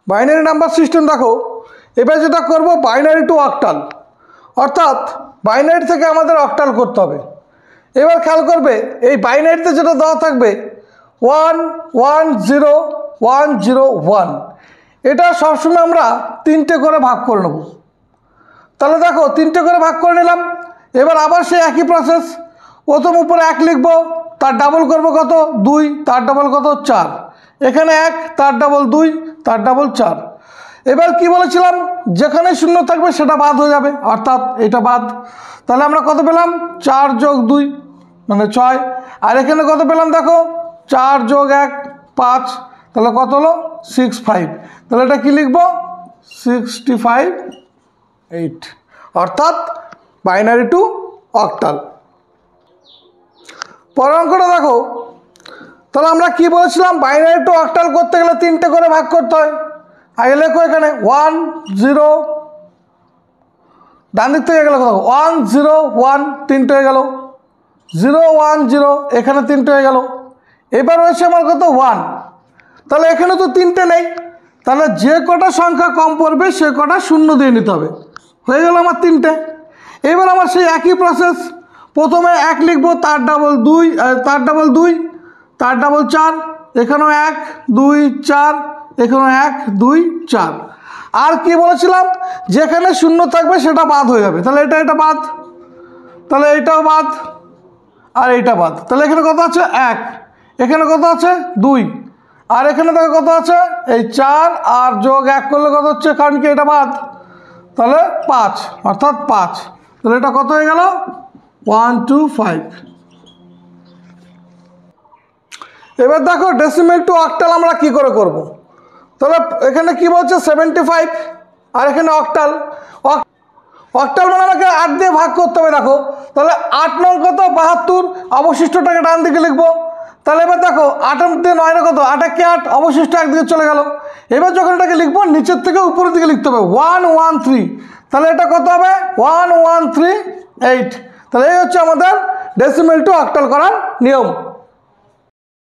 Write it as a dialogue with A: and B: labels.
A: Binary number system দেখো, এবার যেটা করব বাইনারি টু অক্টাল, অর্থাৎ বাইনারি থেকে আমাদের অক্টাল করতে হবে। এবার খেয়াল করবে এই বাইনারিতে যেটা দেওয়া থাকবে 1 1 0 1 0 1, এটা সবসময় আমরা 3টে করে ভাগ করে নেব। তাহলে দেখো 3টে করে ভাগ করে নিলাম। এবার আবার সেই একই প্রসেস, প্রথম উপরে 1 লিখব, তার ডাবল করব কত 2, তার ডাবল কত 4, এখানে 1, তার ডাবল 2, তার ডাবল 4। এবার কি বলেছিলাম, যেখানে শূন্য থাকবে সেটা বাদ হয়ে যাবে, অর্থাৎ এটা বাদ। তাহলে আমরা কত পেলাম 4 যোগ 2 মানে 6, আর এখানে কত পেলাম দেখো 4 যোগ 1 5, তাহলে কত হলো 65। তাহলে এটা কি লিখব 65 8, অর্থাৎ বাইনারি টু অক্টাল। পরের অঙ্কটা দেখো, তাহলে আমরা কি বলেছিলাম বাইনারি টু অক্টাল করতে গেলে 3টে করে ভাগ করতে হয়। আগে লেখো এখানে 1 0, ডান দিক থেকে গেলে কত 1 0 1, 3টে হয়ে গেল, 0 1 0, এখানে 3টে হয়ে গেল। এবার রয়েছে আমার কত 1, তাহলে এখানে তো 3টে নেই, তাহলে যে কটা সংখ্যা কম পড়বে সে কটা শূন্য দিয়ে নিতে হবে, হয়ে গেল আমার 3টে। এবার আমার সেই একই প্রসেস, প্রথমে 1 লিখব, তার ডাবল 2, তার ডাবল 2, তার ডাবল 4, এখানেও 1 2 4, এখানেও 1 2 4। আর কি বলেছিলাম, যেখানে শূন্য থাকবে সেটা বাদ হয়ে যাবে, তাহলে এটা বাদ, তাহলে এইটাও বাদ, আর এইটা বাদ। তাহলে এখানে কত আছে 1, এখানে কত আছে 2, আর এখানে দেখো কত আছে এই 4, আর যোগ 1 করলে কত হচ্ছে, কারণ কি এটা বাদ, তাহলে 5, অর্থাৎ 5। তাহলে এটা কত হয়ে গেল 1 2 5। এবার দেখো ডেসিমেল টু অক্টাল আমরা কি করে করব। তাহলে এখানে কি বলছে 75, আর এখানে অক্টাল, অক্টাল মানে আমাকে 8 দিয়ে ভাগ করতে হবে। দেখো তাহলে 8 নং কত 72, অবশিষ্টটাকে ডান দিকে লিখবো। তাহলে এবার দেখো 8 দিয়ে 9 কত 8 কে 8, অবশিষ্ট একদিকে চলে গেল। এবার যখন এটাকে লিখবো নিচের থেকে উপরের দিকে লিখতে হবে 1 1 3, তাহলে এটা কত হবে 1 1 3 8। তাহলে এই হচ্ছে আমাদের ডেসিমেল টু অক্টাল করার নিয়ম।